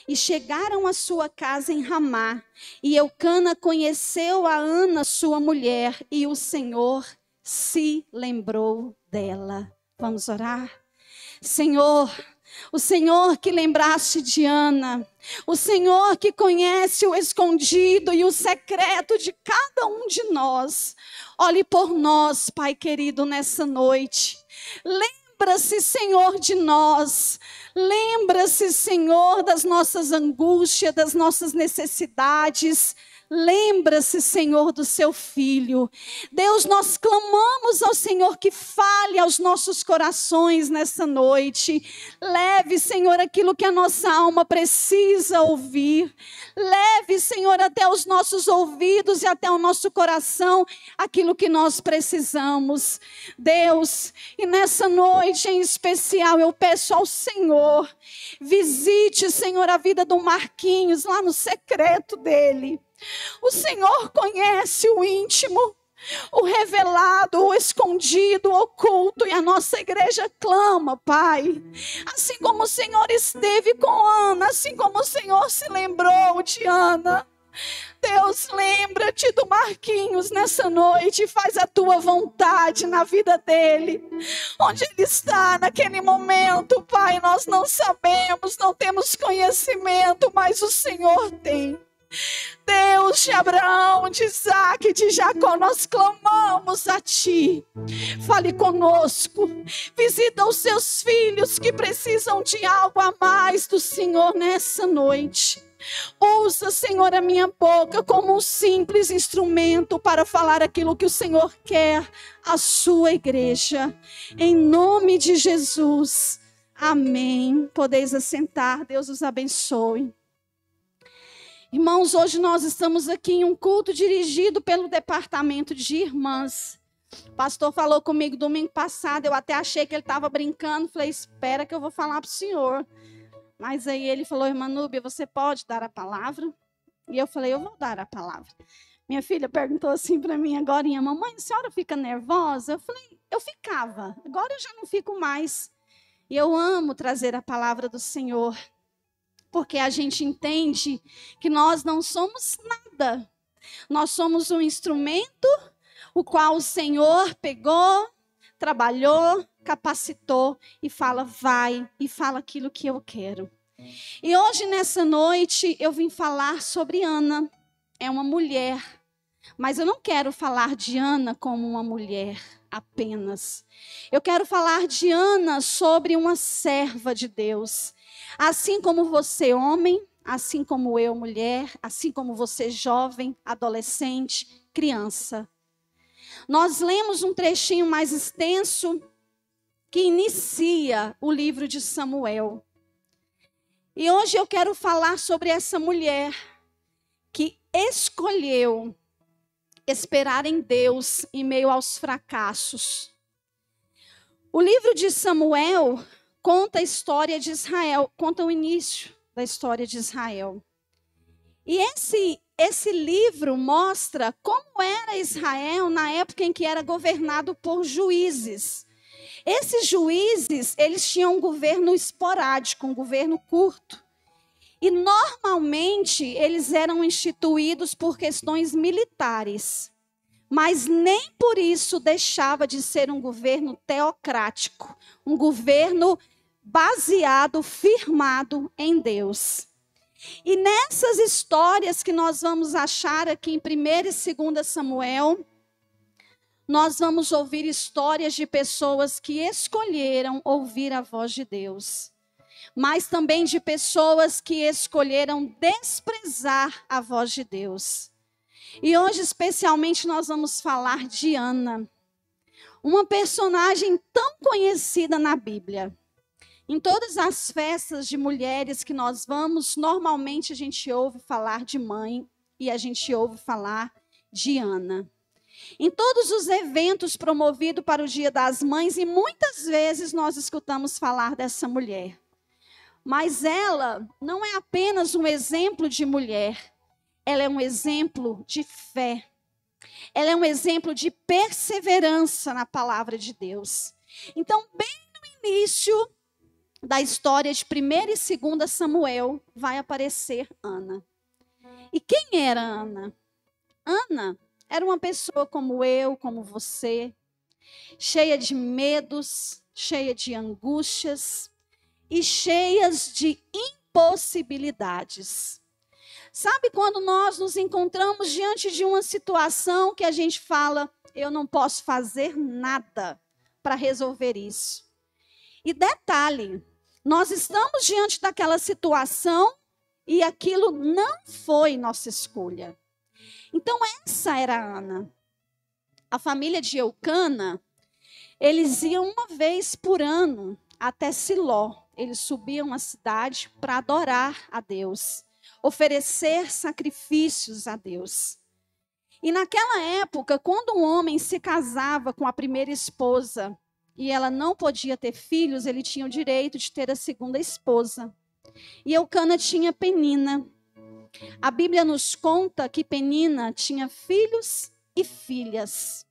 e chegaram à sua casa em Ramá. E Eucana conheceu a Ana, sua mulher, e o Senhor se lembrou dela. Vamos orar? Senhor, o Senhor que lembraste de Ana, o Senhor que conhece o escondido e o secreto de cada um de nós, olhe por nós, Pai querido, nessa noite. Lembra-se, Senhor, de nós. Lembra-se, Senhor, das nossas angústias, das nossas necessidades. Lembra-se, Senhor, do seu Filho. Deus, nós clamamos ao Senhor que fale aos nossos corações nessa noite. Leve, Senhor, aquilo que a nossa alma precisa ouvir. Leve, Senhor, até os nossos ouvidos e até o nosso coração aquilo que nós precisamos. Deus, e nessa noite em especial eu peço ao Senhor, visite, Senhor, a vida do Marquinhos lá no secreto dele. O Senhor conhece o íntimo, o revelado, o escondido, o oculto, e a nossa igreja clama, Pai. Assim como o Senhor esteve com Ana, assim como o Senhor se lembrou de Ana. Deus, lembra-te do Marquinhos nessa noite e faz a tua vontade na vida dele. Onde ele está naquele momento, Pai, nós não sabemos, não temos conhecimento, mas o Senhor tem. Deus de Abraão, de Isaac, de Jacó, nós clamamos a Ti. Fale conosco, visita os seus filhos que precisam de algo a mais do Senhor nessa noite. Usa, Senhor, a minha boca como um simples instrumento para falar aquilo que o Senhor quer à sua igreja. Em nome de Jesus, amém. Podeis assentar, Deus os abençoe. Irmãos, hoje nós estamos aqui em um culto dirigido pelo departamento de irmãs. O pastor falou comigo domingo passado, eu até achei que ele estava brincando, falei, espera que eu vou falar para o senhor. Mas aí ele falou, irmã Núbia, você pode dar a palavra? E eu falei, eu vou dar a palavra. Minha filha perguntou assim para mim agora, mamãe, a senhora fica nervosa? Eu falei, eu ficava, agora eu já não fico mais. E eu amo trazer a palavra do Senhor. Porque a gente entende que nós não somos nada. Nós somos um instrumento, o qual o Senhor pegou, trabalhou, capacitou e fala, vai, e fala aquilo que eu quero. E hoje, nessa noite, eu vim falar sobre Ana. É uma mulher. Mas eu não quero falar de Ana como uma mulher apenas. Eu quero falar de Ana sobre uma serva de Deus. Assim como você, homem, assim como eu, mulher, assim como você, jovem, adolescente, criança. Nós lemos um trechinho mais extenso que inicia o livro de Samuel. E hoje eu quero falar sobre essa mulher que escolheu esperar em Deus em meio aos fracassos. O livro de Samuel conta a história de Israel, conta o início da história de Israel. E esse livro mostra como era Israel na época em que era governado por juízes. Esses juízes, eles tinham um governo esporádico, um governo curto. E normalmente eles eram instituídos por questões militares. Mas nem por isso deixava de ser um governo teocrático, um governo baseado, firmado em Deus. E nessas histórias que nós vamos achar aqui em 1 e 2 Samuel, nós vamos ouvir histórias de pessoas que escolheram ouvir a voz de Deus. Mas também de pessoas que escolheram desprezar a voz de Deus. E hoje, especialmente, nós vamos falar de Ana, uma personagem tão conhecida na Bíblia. Em todas as festas de mulheres que nós vamos, normalmente a gente ouve falar de mãe e a gente ouve falar de Ana. Em todos os eventos promovidos para o Dia das Mães, e muitas vezes nós escutamos falar dessa mulher. Mas ela não é apenas um exemplo de mulher, ela é um exemplo de fé. Ela é um exemplo de perseverança na palavra de Deus. Então, bem no início da história de 1º e 2º Samuel, vai aparecer Ana. E quem era Ana? Ana era uma pessoa como eu, como você, cheia de medos, cheia de angústias e cheias de impossibilidades. Sabe quando nós nos encontramos diante de uma situação que a gente fala, eu não posso fazer nada para resolver isso. E detalhe, nós estamos diante daquela situação e aquilo não foi nossa escolha. Então essa era a Ana. A família de Eucana, eles iam uma vez por ano até Siló. Eles subiam a cidade para adorar a Deus, oferecer sacrifícios a Deus. E naquela época, quando um homem se casava com a primeira esposa e ela não podia ter filhos, ele tinha o direito de ter a segunda esposa. E Eucana tinha Penina. A Bíblia nos conta que Penina tinha filhos e filhas.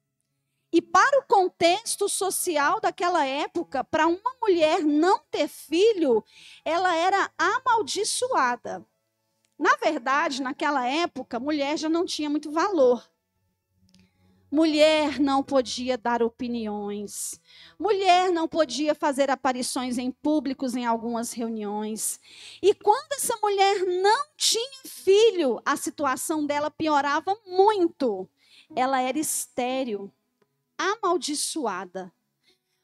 E para o contexto social daquela época, para uma mulher não ter filho, ela era amaldiçoada. Na verdade, naquela época, mulher já não tinha muito valor. Mulher não podia dar opiniões. Mulher não podia fazer aparições em públicos em algumas reuniões. E quando essa mulher não tinha filho, a situação dela piorava muito. Ela era estéril, amaldiçoada.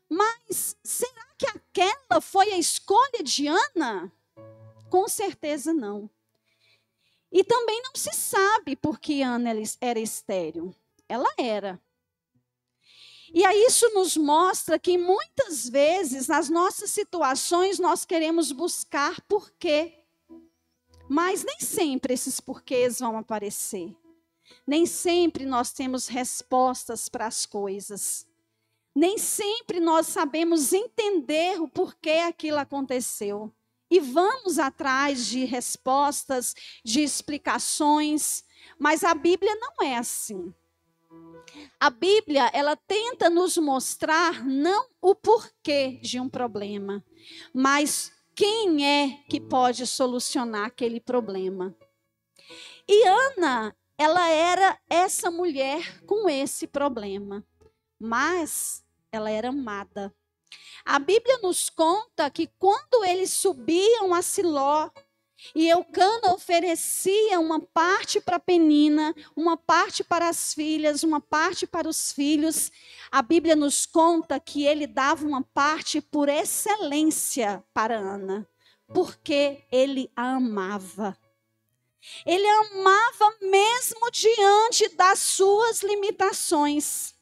Mas será que aquela foi a escolha de Ana? Com certeza não. E também não se sabe por que Ana era estéril. Ela era. E aí isso nos mostra que muitas vezes nas nossas situações nós queremos buscar porquê. Mas nem sempre esses porquês vão aparecer. Nem sempre nós temos respostas para as coisas. Nem sempre nós sabemos entender o porquê aquilo aconteceu. E vamos atrás de respostas, de explicações, mas a Bíblia não é assim. A Bíblia, ela tenta nos mostrar não o porquê de um problema, mas quem é que pode solucionar aquele problema. E Ana, ela era essa mulher com esse problema, mas ela era amada. A Bíblia nos conta que quando eles subiam a Siló, e Eucana oferecia uma parte para Penina, uma parte para as filhas, uma parte para os filhos, a Bíblia nos conta que ele dava uma parte por excelência para Ana, porque ele a amava. Ele a amava mesmo diante das suas limitações,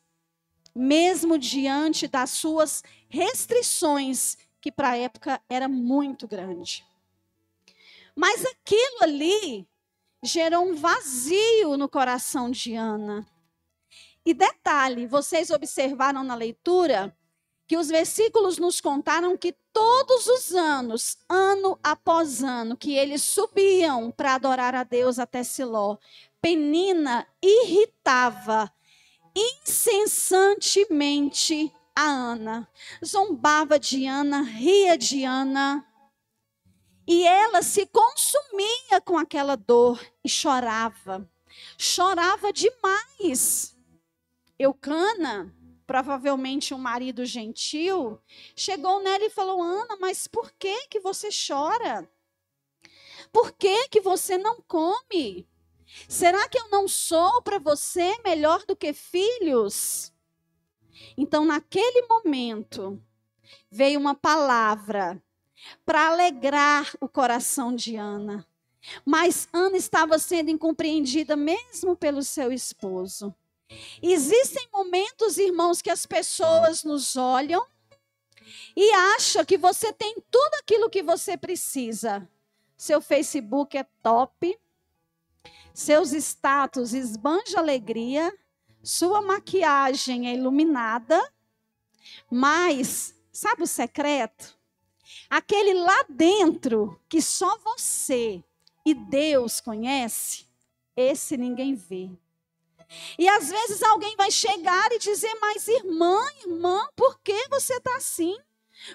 mesmo diante das suas restrições, que para a época era muito grande. Mas aquilo ali gerou um vazio no coração de Ana. E detalhe, vocês observaram na leitura que os versículos nos contaram que todos os anos, ano após ano, que eles subiam para adorar a Deus até Siló, Penina irritava incessantemente a Ana. Zombava de Ana, ria de Ana. E ela se consumia com aquela dor e chorava. Chorava demais. Eucana, provavelmente um marido gentil, chegou nela e falou: Ana, mas por que que você chora? Por que que você não come? Será que eu não sou para você melhor do que filhos? Então, naquele momento, veio uma palavra para alegrar o coração de Ana. Mas Ana estava sendo incompreendida mesmo pelo seu esposo. Existem momentos, irmãos, que as pessoas nos olham e acham que você tem tudo aquilo que você precisa. Seu Facebook é top, seus status esbanja alegria, sua maquiagem é iluminada, mas, sabe o secreto? Aquele lá dentro que só você e Deus conhece, esse ninguém vê. E às vezes alguém vai chegar e dizer: mas irmã, por que você está assim?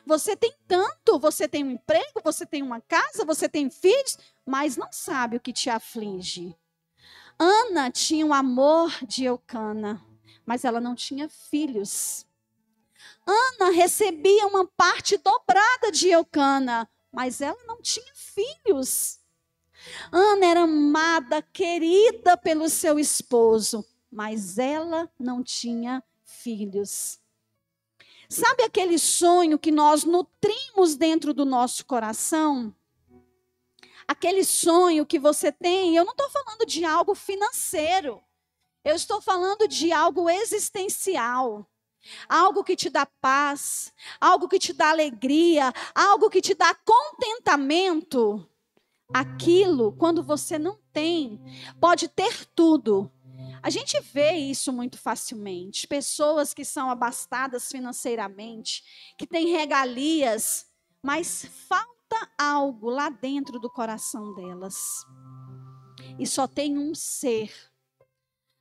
Você tem tanto, você tem um emprego, você tem uma casa, você tem filhos, mas não sabe o que te aflige. Ana tinha o amor de Eucana, mas ela não tinha filhos. Ana recebia uma parte dobrada de Eucana, mas ela não tinha filhos. Ana era amada, querida pelo seu esposo, mas ela não tinha filhos. Sabe aquele sonho que nós nutrimos dentro do nosso coração? Aquele sonho que você tem, eu não estou falando de algo financeiro, eu estou falando de algo existencial. Algo que te dá paz, algo que te dá alegria, algo que te dá contentamento. Aquilo, quando você não tem, pode ter tudo. A gente vê isso muito facilmente. Pessoas que são abastadas financeiramente, que têm regalias, mas falta algo lá dentro do coração delas. E só tem um ser.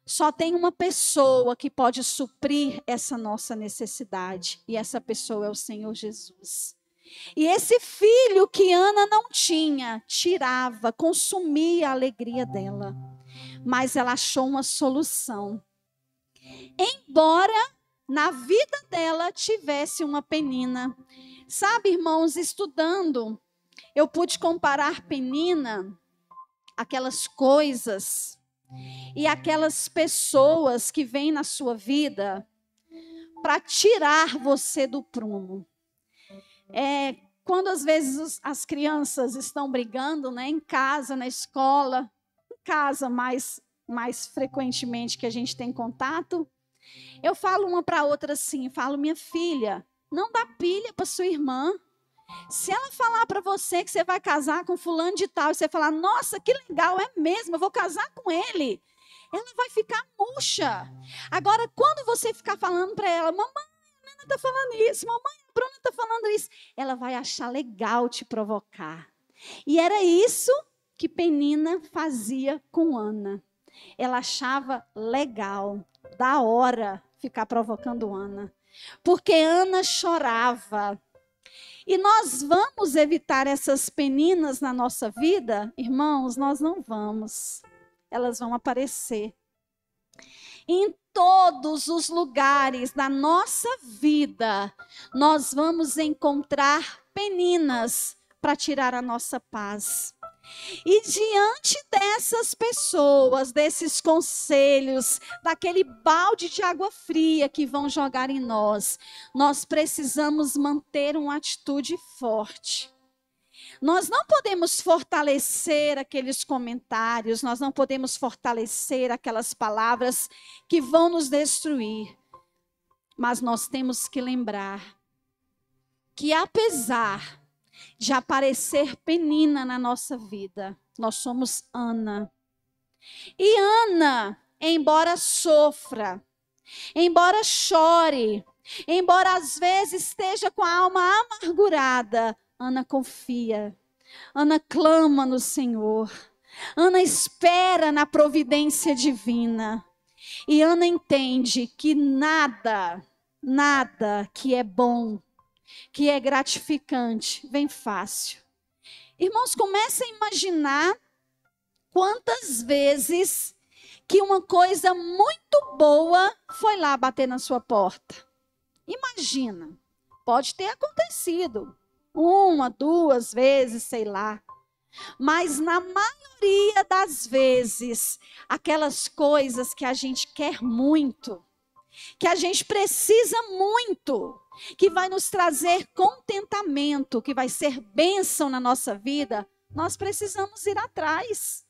Só tem uma pessoa que pode suprir essa nossa necessidade. E essa pessoa é o Senhor Jesus. E esse filho que Ana não tinha, tirava, consumia a alegria dela. Mas ela achou uma solução. Embora na vida dela tivesse uma Penina. Sabe, irmãos, estudando, eu pude comparar Penina, aquelas coisas e aquelas pessoas que vêm na sua vida para tirar você do prumo. Quando às vezes as crianças estão brigando, né, em casa, na escola, em casa mais frequentemente que a gente tem contato, eu falo uma para outra assim, falo, minha filha, não dá pilha para sua irmã. Se ela falar para você que você vai casar com fulano de tal, e você falar, nossa, que legal, é mesmo, eu vou casar com ele, ela vai ficar murcha. Agora, quando você ficar falando para ela, mamãe, a Nana está falando isso, mamãe, a Bruna está falando isso, ela vai achar legal te provocar. E era isso que Penina fazia com Ana. Ela achava legal, da hora, ficar provocando Ana. Porque Ana chorava. E nós vamos evitar essas peninas na nossa vida? Irmãos, nós não vamos. Elas vão aparecer. Em todos os lugares da nossa vida, nós vamos encontrar peninas para tirar a nossa paz. E diante dessas pessoas, desses conselhos, daquele balde de água fria que vão jogar em nós, nós precisamos manter uma atitude forte. Nós não podemos fortalecer aqueles comentários, nós não podemos fortalecer aquelas palavras que vão nos destruir. Mas nós temos que lembrar que apesar de aparecer Penina na nossa vida, nós somos Ana. E Ana, embora sofra, embora chore, embora às vezes esteja com a alma amargurada, Ana confia, Ana clama no Senhor, Ana espera na providência divina. E Ana entende que nada que é bom, que é gratificante, vem fácil. Irmãos, comecem a imaginar quantas vezes que uma coisa muito boa foi lá bater na sua porta. Imagina, pode ter acontecido 1, 2 vezes, sei lá. Mas na maioria das vezes, aquelas coisas que a gente quer muito, que a gente precisa muito, que vai nos trazer contentamento, que vai ser bênção na nossa vida, nós precisamos ir atrás.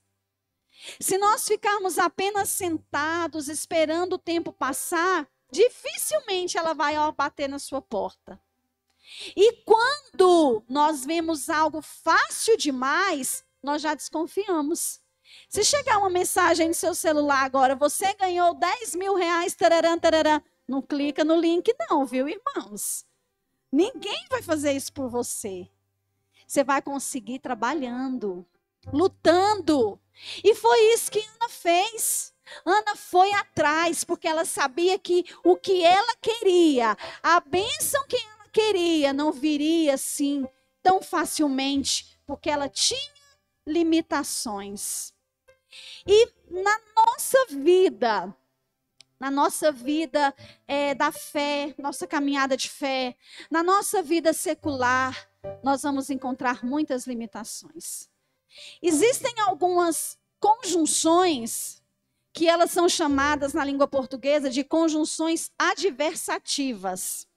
Se nós ficarmos apenas sentados, esperando o tempo passar, dificilmente ela vai bater na sua porta. E quando nós vemos algo fácil demais, nós já desconfiamos. Se chegar uma mensagem no seu celular agora, você ganhou 10 mil reais, tararã, tararã, não clica no link não, viu, irmãos? Ninguém vai fazer isso por você. Você vai conseguir trabalhando, lutando. E foi isso que Ana fez. Ana foi atrás, porque ela sabia que o que ela queria, a bênção que ela queria, não viria assim tão facilmente, porque ela tinha limitações. E na nossa vida da fé, nossa caminhada de fé, na nossa vida secular, nós vamos encontrar muitas limitações. Existem algumas conjunções que elas são chamadas na língua portuguesa de conjunções adversativas.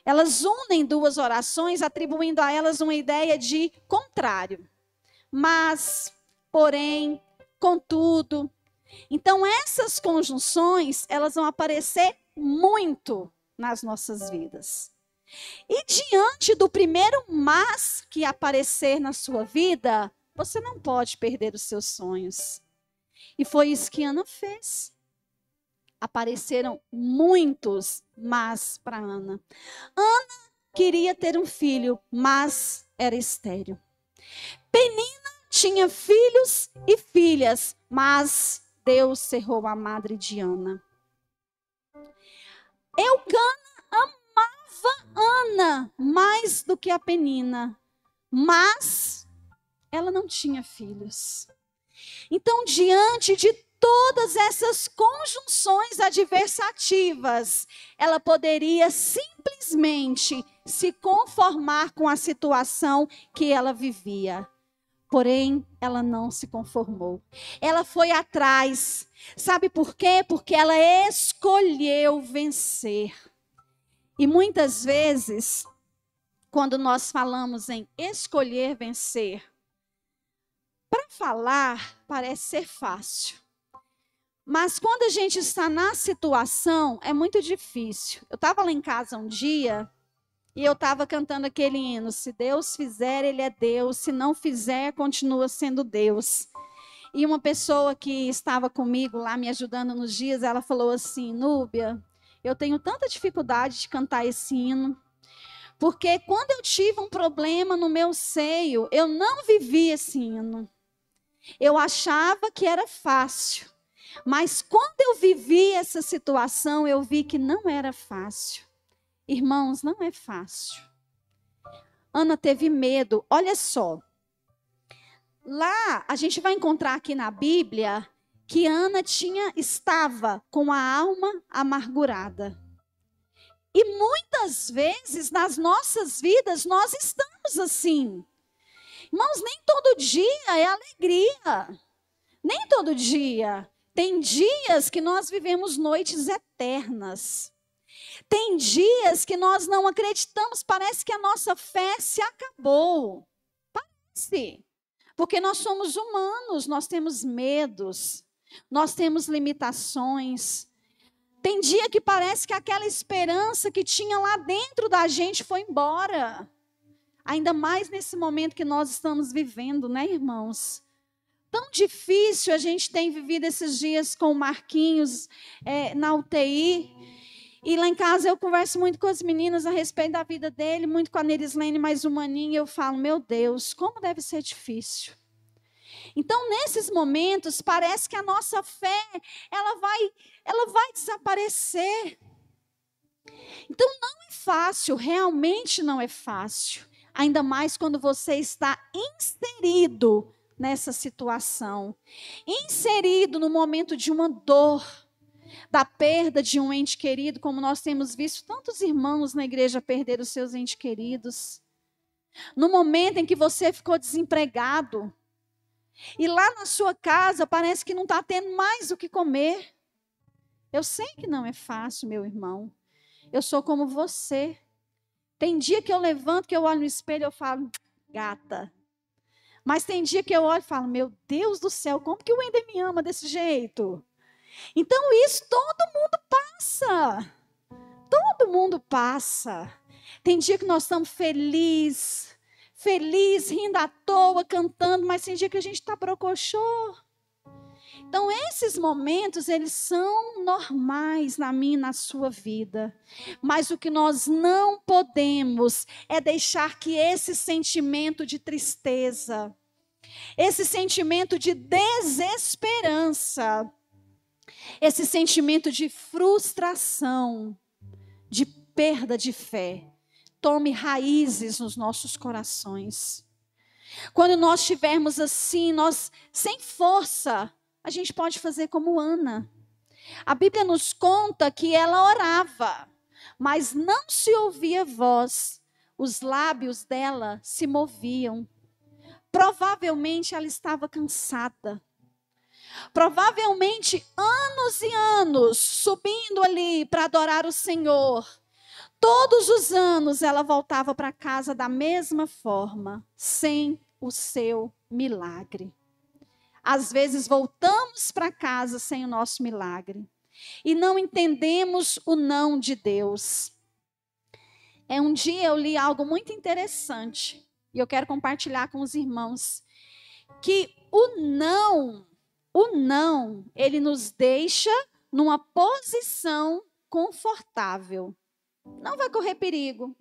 Elas unem duas orações, atribuindo a elas uma ideia de contrário. Mas, porém, contudo. Então, essas conjunções, elas vão aparecer muito nas nossas vidas. E diante do primeiro mas que aparecer na sua vida, você não pode perder os seus sonhos. E foi isso que Ana fez. Apareceram muitos mas para Ana. Ana queria ter um filho, mas era estéril. Penina tinha filhos e filhas, mas Deus cerrou a madre de Ana. Eucana amava Ana mais do que a Penina, mas ela não tinha filhos. Então, diante de todas essas conjunções adversativas, ela poderia simplesmente se conformar com a situação que ela vivia. Porém, ela não se conformou. Ela foi atrás. Sabe por quê? Porque ela escolheu vencer. E muitas vezes, quando nós falamos em escolher vencer, para falar parece ser fácil. Mas quando a gente está na situação, é muito difícil. Eu estava lá em casa um dia e eu estava cantando aquele hino: se Deus fizer, Ele é Deus, se não fizer, continua sendo Deus. E uma pessoa que estava comigo lá, me ajudando nos dias, ela falou assim: Núbia, eu tenho tanta dificuldade de cantar esse hino, porque quando eu tive um problema no meu seio, eu não vivi esse hino. Eu achava que era fácil, mas quando eu vivi essa situação, eu vi que não era fácil. Irmãos, não é fácil. Ana teve medo. Olha só. Lá, a gente vai encontrar aqui na Bíblia que Ana estava com a alma amargurada. E muitas vezes nas nossas vidas nós estamos assim. Irmãos, nem todo dia é alegria. Nem todo dia. Tem dias que nós vivemos noites eternas. Tem dias que nós não acreditamos, parece que a nossa fé se acabou. Parece. Porque nós somos humanos, nós temos medos, nós temos limitações. Tem dia que parece que aquela esperança que tinha lá dentro da gente foi embora. Ainda mais nesse momento que nós estamos vivendo, né, irmãos? Tão difícil a gente tem vivido esses dias com o Marquinhos na UTI. E lá em casa eu converso muito com as meninas a respeito da vida dele, muito com a Nerislene, mais humaninha, e eu falo, meu Deus, como deve ser difícil. Então, nesses momentos, parece que a nossa fé, ela vai desaparecer. Então, não é fácil, realmente não é fácil. Ainda mais quando você está inserido nessa situação. Inserido no momento de uma dor, da perda de um ente querido, como nós temos visto tantos irmãos na igreja perder os seus entes queridos. No momento em que você ficou desempregado, e lá na sua casa parece que não está tendo mais o que comer. Eu sei que não é fácil, meu irmão. Eu sou como você. Tem dia que eu levanto, que eu olho no espelho e eu falo, gata. Mas tem dia que eu olho e falo, meu Deus do céu, como que o Wender me ama desse jeito? Então isso todo mundo passa. Todo mundo passa. Tem dia que nós estamos felizes, rindo à toa, cantando, mas tem dia que a gente está brocochô. Então esses momentos, eles são normais na minha e na sua vida. Mas o que nós não podemos é deixar que esse sentimento de tristeza, esse sentimento de desesperança, esse sentimento de frustração, de perda de fé, tome raízes nos nossos corações. Quando nós estivermos assim, nós sem força, a gente pode fazer como Ana. A Bíblia nos conta que ela orava, mas não se ouvia voz. Os lábios dela se moviam. Provavelmente ela estava cansada. Provavelmente anos e anos subindo ali para adorar o Senhor. Todos os anos ela voltava para casa da mesma forma, sem o seu milagre. Às vezes voltamos para casa sem o nosso milagre. E não entendemos o não de Deus. Um dia eu li algo muito interessante. E eu quero compartilhar com os irmãos. Que o não, ele nos deixa numa posição confortável. Não vai correr perigo.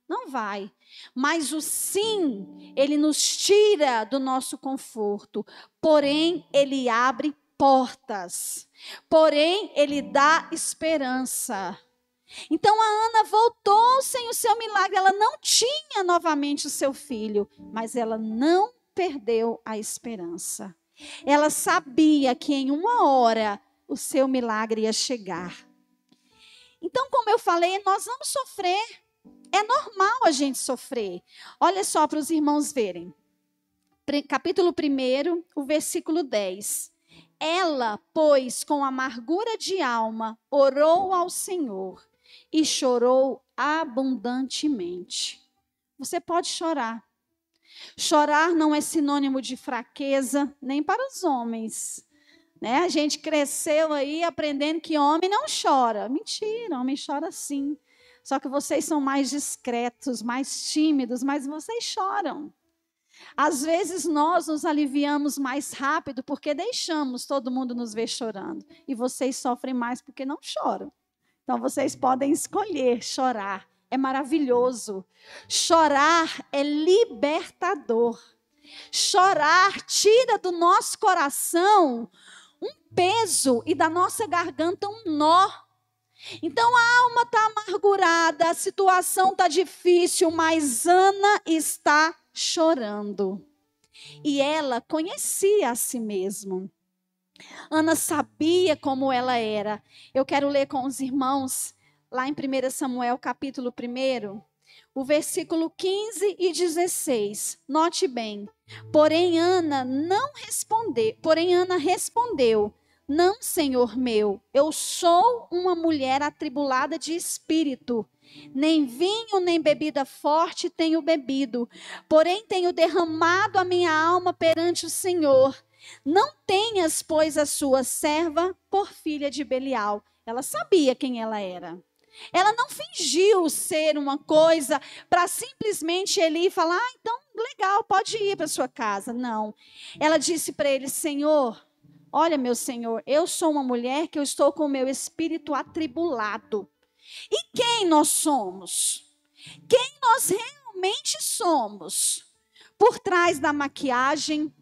Não vai. Mas o sim, ele nos tira do nosso conforto. Porém, ele abre portas. Porém, ele dá esperança. Então, a Ana voltou sem o seu milagre. Ela não tinha novamente o seu filho. Mas ela não perdeu a esperança. Ela sabia que em uma hora o seu milagre ia chegar. Então, como eu falei, nós vamos sofrer. É normal a gente sofrer. Olha só para os irmãos verem. Capítulo 1, o versículo 10. Ela, pois, com amargura de alma, orou ao Senhor e chorou abundantemente. Você pode chorar. Chorar não é sinônimo de fraqueza, nem para os homens. Né? A gente cresceu aí aprendendo que homem não chora. Mentira, homem chora sim. Só que vocês são mais discretos, mais tímidos, mas vocês choram. Às vezes nós nos aliviamos mais rápido porque deixamos todo mundo nos ver chorando. E vocês sofrem mais porque não choram. Então vocês podem escolher chorar. É maravilhoso. Chorar é libertador. Chorar tira do nosso coração um peso e da nossa garganta um nó. Então a alma está amargurada, a situação está difícil, mas Ana está chorando. E ela conhecia a si mesma. Ana sabia como ela era. Eu quero ler com os irmãos, lá em 1 Samuel, capítulo 1, o versículo 15 e 16. Note bem. Porém Ana respondeu: não, Senhor meu, eu sou uma mulher atribulada de espírito. Nem vinho, nem bebida forte tenho bebido. Porém tenho derramado a minha alma perante o Senhor. Não tenhas, pois, a sua serva por filha de Belial. Ela sabia quem ela era. Ela não fingiu ser uma coisa para simplesmente ele ir falar, então, legal, pode ir para sua casa. Não. Ela disse para ele, Senhor, olha, meu Senhor, eu sou uma mulher que eu estou com o meu espírito atribulado. E quem nós somos? Quem nós realmente somos? Por trás da maquiagem,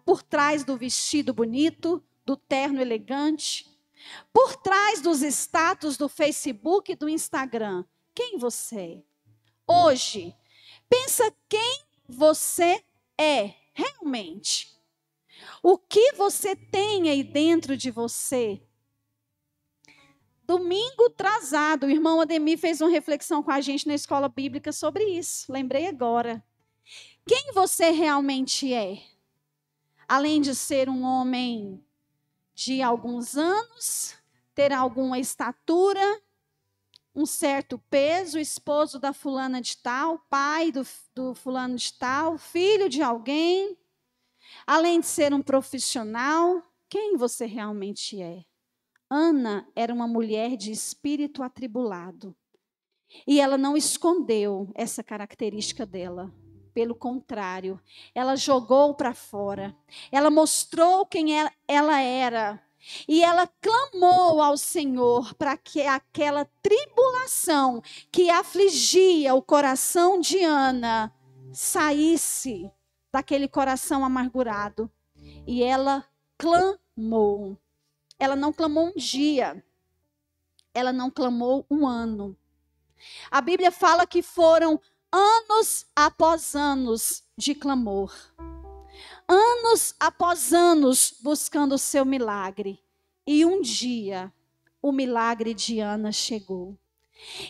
por trás do vestido bonito, do terno elegante, por trás dos status do Facebook e do Instagram. Quem você é? Hoje, pensa quem você é realmente. O que você tem aí dentro de você? Domingo atrasado, o irmão Ademir fez uma reflexão com a gente na escola bíblica sobre isso. Lembrei agora. Quem você realmente é? Além de ser um homem de alguns anos, ter alguma estatura, um certo peso, esposo da fulana de tal, pai do fulano de tal, filho de alguém, além de ser um profissional, quem você realmente é? Ana era uma mulher de espírito atribulado. E ela não escondeu essa característica dela. Pelo contrário, ela jogou para fora. Ela mostrou quem ela era. E ela clamou ao Senhor para que aquela tribulação que afligia o coração de Ana saísse daquele coração amargurado. E ela clamou. Ela não clamou um dia. Ela não clamou um ano. A Bíblia fala que foram anos após anos de clamor. Anos após anos buscando o seu milagre. E um dia, o milagre de Ana chegou.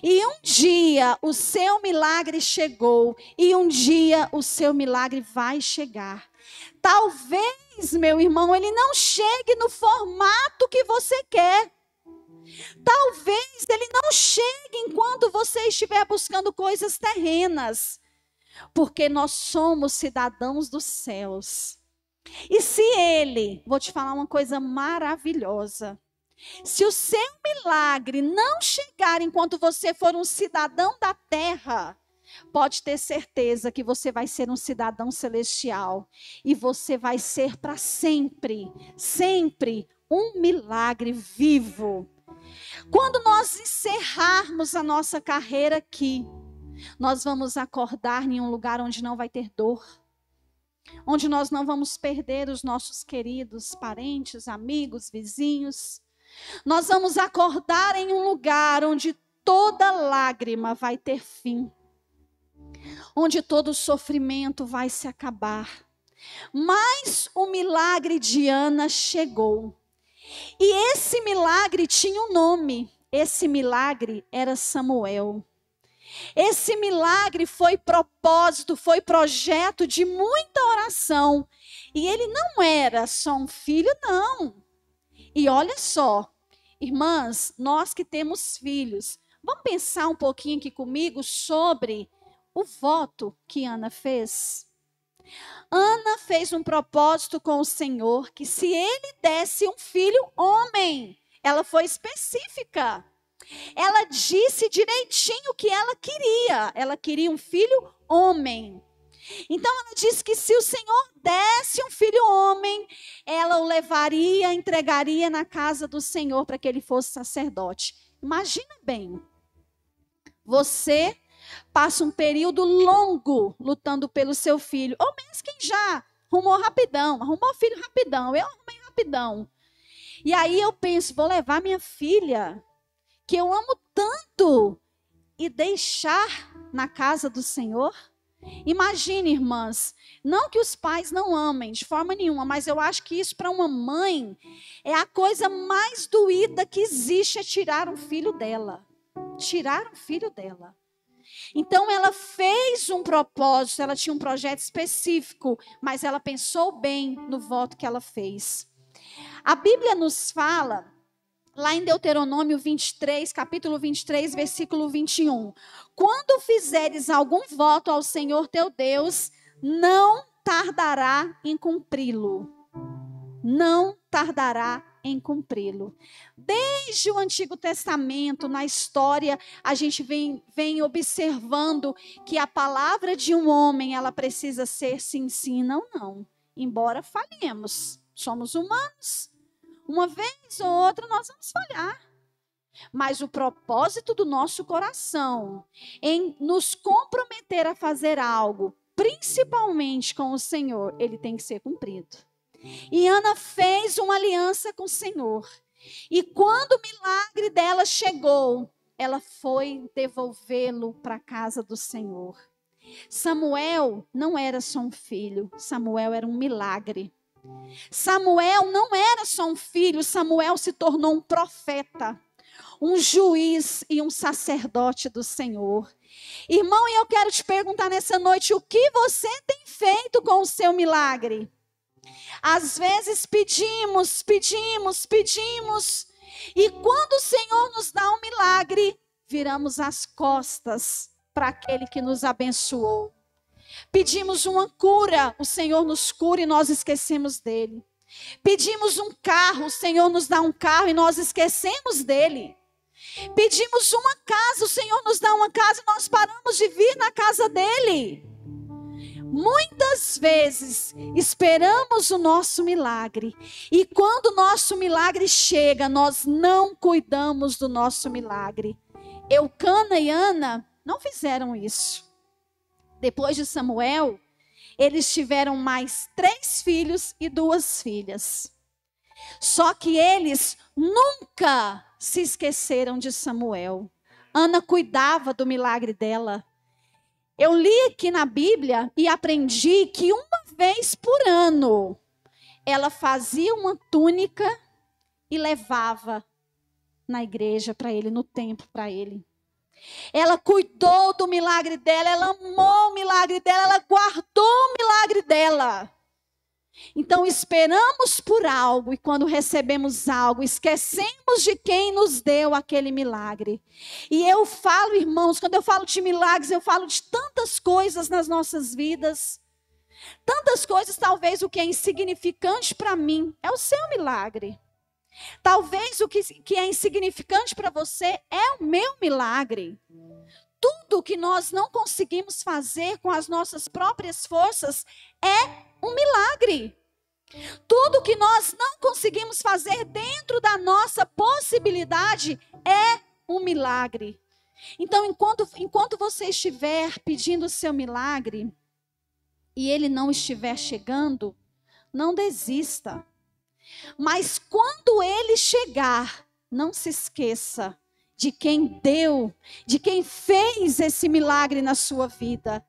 E um dia o seu milagre chegou. E um dia o seu milagre vai chegar. Talvez, meu irmão, ele não chegue no formato que você quer. Talvez ele não chegue enquanto você estiver buscando coisas terrenas. Porque nós somos cidadãos dos céus. E se ele, vou te falar uma coisa maravilhosa. Se o seu milagre não chegar enquanto você for um cidadão da terra, pode ter certeza que você vai ser um cidadão celestial. E você vai ser para sempre, sempre um milagre vivo. Quando nós encerrarmos a nossa carreira aqui, nós vamos acordar em um lugar onde não vai ter dor. Onde nós não vamos perder os nossos queridos parentes, amigos, vizinhos. Nós vamos acordar em um lugar onde toda lágrima vai ter fim. Onde todo sofrimento vai se acabar. Mas o milagre de Ana chegou. E esse milagre tinha um nome. Esse milagre era Samuel. Esse milagre foi propósito, foi projeto de muita oração. E ele não era só um filho, não. E olha só, irmãs, nós que temos filhos, vamos pensar um pouquinho aqui comigo sobre o voto que Ana fez. Ana fez um propósito com o Senhor que se ele desse um filho homem, ela foi específica. Ela disse direitinho o que ela queria. Ela queria um filho homem. Então ela disse que se o Senhor desse um filho homem, ela o levaria, entregaria na casa do Senhor para que ele fosse sacerdote. Imagina bem. Você passa um período longo lutando pelo seu filho. Ou mesmo quem já arrumou filho rapidão. Eu arrumei rapidão. E aí eu penso, vou levar minha filha, que eu amo tanto, e deixar na casa do Senhor? Imagine, irmãs, não que os pais não amem de forma nenhuma, mas eu acho que isso para uma mãe é a coisa mais doída que existe, é tirar um filho dela. Tirar um filho dela. Então ela fez um propósito, ela tinha um projeto específico, mas ela pensou bem no voto que ela fez. A Bíblia nos fala, lá em Deuteronômio 23, capítulo 23, versículo 21. Quando fizeres algum voto ao Senhor teu Deus, não tardará em cumpri-lo. Não tardará em cumpri-lo. Desde o Antigo Testamento, na história, a gente vem observando que a palavra de um homem, ela precisa ser sim, sim, não, não. Embora falhemos, somos humanos. Uma vez ou outra nós vamos falhar. Mas o propósito do nosso coração em nos comprometer a fazer algo, principalmente com o Senhor, ele tem que ser cumprido. E Ana fez uma aliança com o Senhor. E quando o milagre dela chegou, ela foi devolvê-lo para a casa do Senhor. Samuel não era só um filho, Samuel era um milagre. Samuel não era só um filho, Samuel se tornou um profeta, um juiz e um sacerdote do Senhor. Irmão, e eu quero te perguntar nessa noite, o que você tem feito com o seu milagre? Às vezes pedimos, e quando o Senhor nos dá um milagre, viramos as costas para aquele que nos abençoou. Pedimos uma cura, o Senhor nos cura e nós esquecemos dele. Pedimos um carro, o Senhor nos dá um carro e nós esquecemos dele. Pedimos uma casa, o Senhor nos dá uma casa e nós paramos de vir na casa dele. Muitas vezes esperamos o nosso milagre e quando o nosso milagre chega, nós não cuidamos do nosso milagre. Eucana e Ana não fizeram isso. Depois de Samuel, eles tiveram mais 3 filhos e 2 filhas. Só que eles nunca se esqueceram de Samuel. Ana cuidava do milagre dela. Eu li aqui na Bíblia e aprendi que uma vez por ano ela fazia uma túnica e levava na igreja para ele, no templo para ele. Ela cuidou do milagre dela, ela amou o milagre dela, ela guardou o milagre dela. Então esperamos por algo e quando recebemos algo, esquecemos de quem nos deu aquele milagre. E eu falo, irmãos, quando eu falo de milagres, eu falo de tantas coisas nas nossas vidas. Tantas coisas, talvez o que é insignificante para mim é o seu milagre. Talvez o que é insignificante para você é o meu milagre. Tudo que nós não conseguimos fazer com as nossas próprias forças é um milagre. Tudo que nós não conseguimos fazer dentro da nossa possibilidade é um milagre. Então, enquanto você estiver pedindo o seu milagre e ele não estiver chegando, não desista. Mas quando ele chegar, não se esqueça de quem deu, de quem fez esse milagre na sua vida.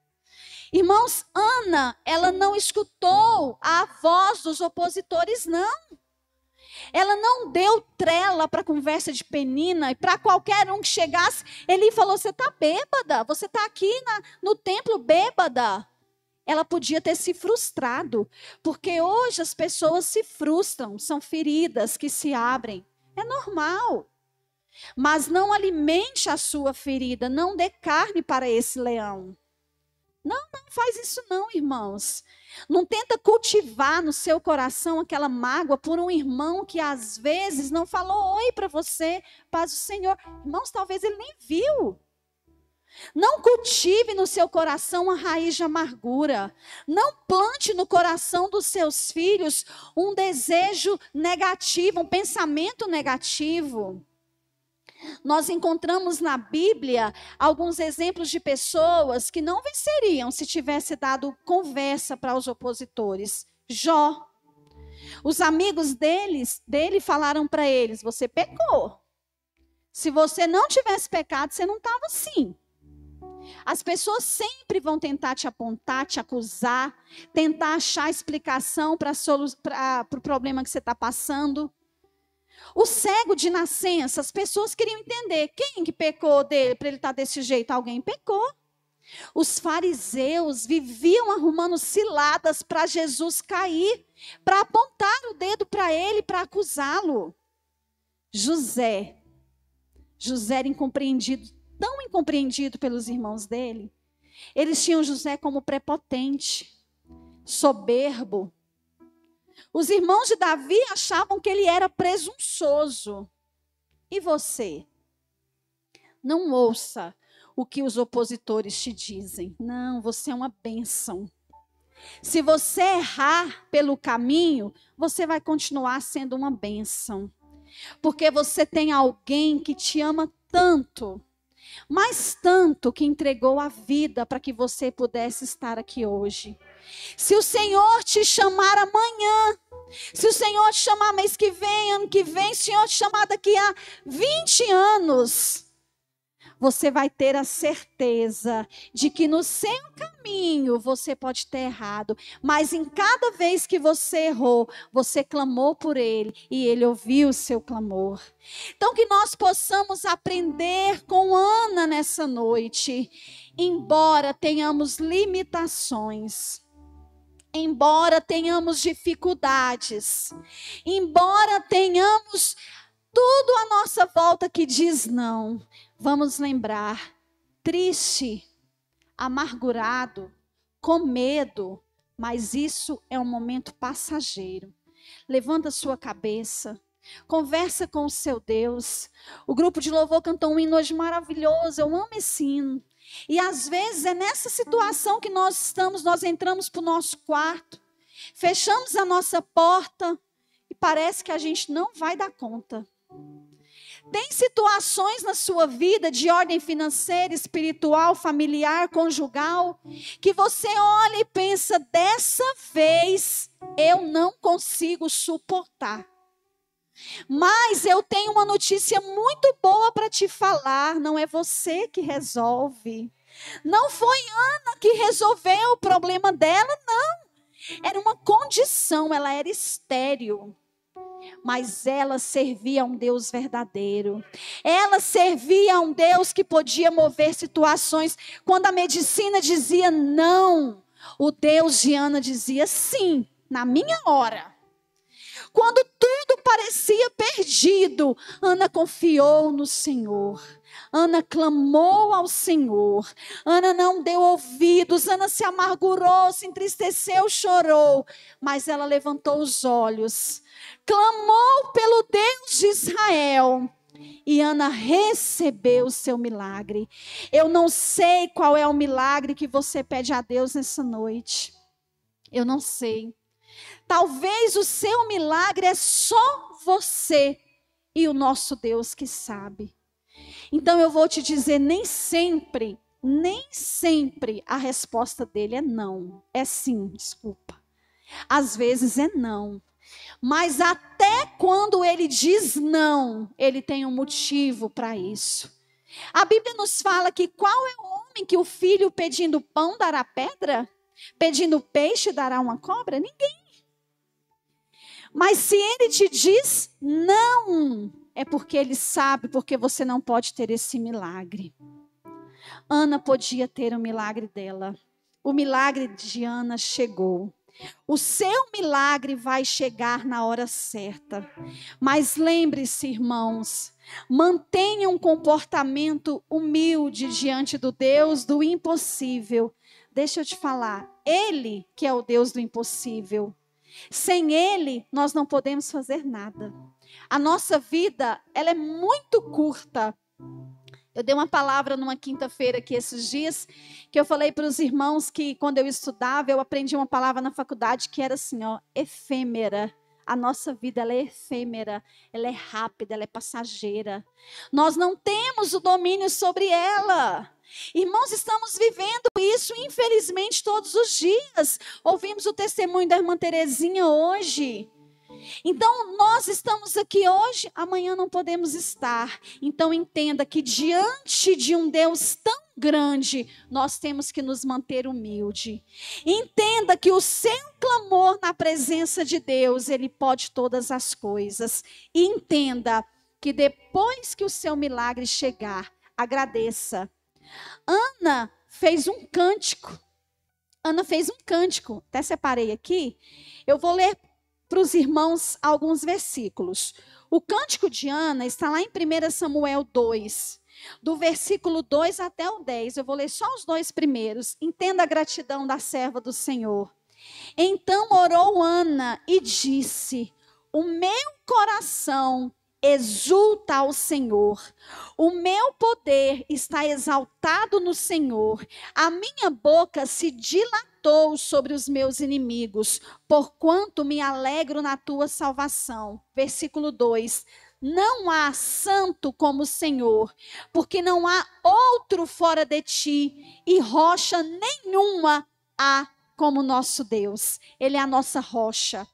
Irmãos, Ana, ela não escutou a voz dos opositores, não. Ela não deu trela para a conversa de Penina e para qualquer um que chegasse. Ele falou, você está bêbada, você está aqui no templo bêbada. Ela podia ter se frustrado, porque hoje as pessoas se frustram, são feridas que se abrem. É normal. Mas não alimente a sua ferida, não dê carne para esse leão. Não faz isso não, irmãos. Não tenta cultivar no seu coração aquela mágoa por um irmão que às vezes não falou oi para você, paz do Senhor. Irmãos, talvez ele nem viu. Não cultive no seu coração uma raiz de amargura. Não plante no coração dos seus filhos um desejo negativo, um pensamento negativo. Nós encontramos na Bíblia alguns exemplos de pessoas que não venceriam se tivesse dado conversa para os opositores. Jó. Os amigos dele falaram para eles, você pecou. Se você não tivesse pecado, você não estava assim. As pessoas sempre vão tentar te apontar, te acusar, tentar achar explicação para o problema que você está passando. O cego de nascença, as pessoas queriam entender quem que pecou dele para ele estar desse jeito. Alguém pecou. Os fariseus viviam arrumando ciladas para Jesus cair, para apontar o dedo para ele, para acusá-lo. José era incompreendido, tão incompreendido pelos irmãos dele. Eles tinham José como prepotente, soberbo. Os irmãos de Davi achavam que ele era presunçoso. E você? Não ouça o que os opositores te dizem. Não, você é uma bênção. Se você errar pelo caminho, você vai continuar sendo uma bênção. Porque você tem alguém que te ama tanto, mas tanto que entregou a vida para que você pudesse estar aqui hoje. Se o Senhor te chamar amanhã, se o Senhor te chamar mês que vem, ano que vem, se o Senhor te chamar daqui a 20 anos, você vai ter a certeza de que no seu caminho você pode ter errado, mas em cada vez que você errou, você clamou por Ele e Ele ouviu o seu clamor. Então que nós possamos aprender com Ana nessa noite, embora tenhamos limitações, embora tenhamos dificuldades, embora tenhamos tudo à nossa volta que diz não, vamos lembrar, triste, amargurado, com medo, mas isso é um momento passageiro. Levanta a sua cabeça, conversa com o seu Deus. O grupo de louvor cantou um hino hoje maravilhoso, eu amo esse hino. E às vezes é nessa situação que nós estamos, nós entramos para o nosso quarto, fechamos a nossa porta e parece que a gente não vai dar conta. Tem situações na sua vida de ordem financeira, espiritual, familiar, conjugal, que você olha e pensa, dessa vez eu não consigo suportar. Mas eu tenho uma notícia muito boa para te falar. Não é você que resolve. Não foi Ana que resolveu o problema dela, não. Era uma condição, ela era estéril. Mas ela servia a um Deus verdadeiro. Ela servia a um Deus que podia mover situações. Quando a medicina dizia não, o Deus de Ana dizia sim, na minha hora. Quando tudo parecia perdido, Ana confiou no Senhor. Ana clamou ao Senhor. Ana não deu ouvidos. Ana se amargurou, se entristeceu, chorou. Mas ela levantou os olhos. Clamou pelo Deus de Israel. E Ana recebeu o seu milagre. Eu não sei qual é o milagre que você pede a Deus nessa noite. Eu não sei. Talvez o seu milagre é só você e o nosso Deus que sabe. Então eu vou te dizer, nem sempre a resposta dele é não. É sim, desculpa. Às vezes é não. Mas até quando ele diz não, ele tem um motivo para isso. A Bíblia nos fala que qual é o homem que o filho pedindo pão dará pedra? Pedindo peixe dará uma cobra? Ninguém. Mas se ele te diz não, é porque ele sabe, porque você não pode ter esse milagre. Ana podia ter o milagre dela. O milagre de Ana chegou. O seu milagre vai chegar na hora certa. Mas lembre-se, irmãos, mantenha um comportamento humilde diante do Deus do impossível. Deixa eu te falar, Ele que é o Deus do impossível. Sem Ele, nós não podemos fazer nada. A nossa vida, ela é muito curta. Eu dei uma palavra numa quinta-feira aqui esses dias, que eu falei para os irmãos que quando eu estudava, eu aprendi uma palavra na faculdade que era assim, ó, efêmera. A nossa vida, ela é efêmera, ela é rápida, ela é passageira. Nós não temos o domínio sobre ela. Irmãos, estamos vivendo isso, infelizmente, todos os dias. Ouvimos o testemunho da irmã Terezinha hoje. Então, nós estamos aqui hoje, amanhã não podemos estar. Então, entenda que diante de um Deus tão grande, nós temos que nos manter humilde. Entenda que o seu clamor na presença de Deus, ele pode todas as coisas. E entenda que depois que o seu milagre chegar, agradeça. Ana fez um cântico. Até separei aqui. Eu vou ler para os irmãos alguns versículos. O cântico de Ana está lá em 1 Samuel 2, do versículo 2 até o 10. Eu vou ler só os dois primeiros. Entenda a gratidão da serva do Senhor. Então orou Ana e disse: o meu coração exulta ao Senhor, o meu poder está exaltado no Senhor, a minha boca se dilatou sobre os meus inimigos, porquanto me alegro na tua salvação. Versículo 2. Não há santo como o Senhor, porque não há outro fora de ti, e rocha nenhuma há como nosso Deus. Ele é a nossa rocha.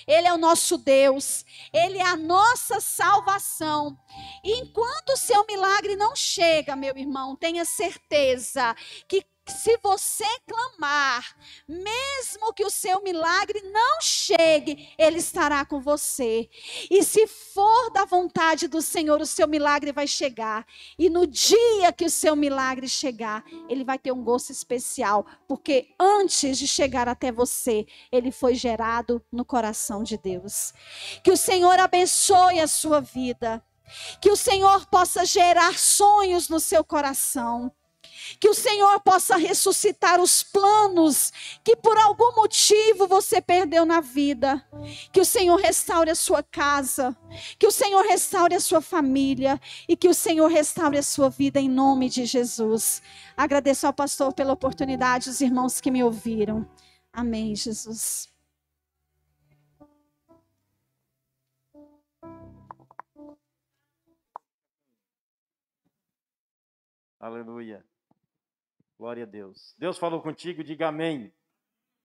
Ele é o nosso Deus, Ele é a nossa salvação. E enquanto o seu milagre não chega, meu irmão, tenha certeza que se você clamar, mesmo que o seu milagre não chegue, Ele estará com você. E se for da vontade do Senhor, o seu milagre vai chegar. E no dia que o seu milagre chegar, ele vai ter um gosto especial, porque antes de chegar até você, ele foi gerado no coração de Deus. Que o Senhor abençoe a sua vida. Que o Senhor possa gerar sonhos no seu coração. Que o Senhor possa ressuscitar os planos que por algum motivo você perdeu na vida. Que o Senhor restaure a sua casa. Que o Senhor restaure a sua família. E que o Senhor restaure a sua vida em nome de Jesus. Agradeço ao pastor pela oportunidade, os irmãos que me ouviram. Amém, Jesus. Aleluia. Glória a Deus. Deus falou contigo, diga amém.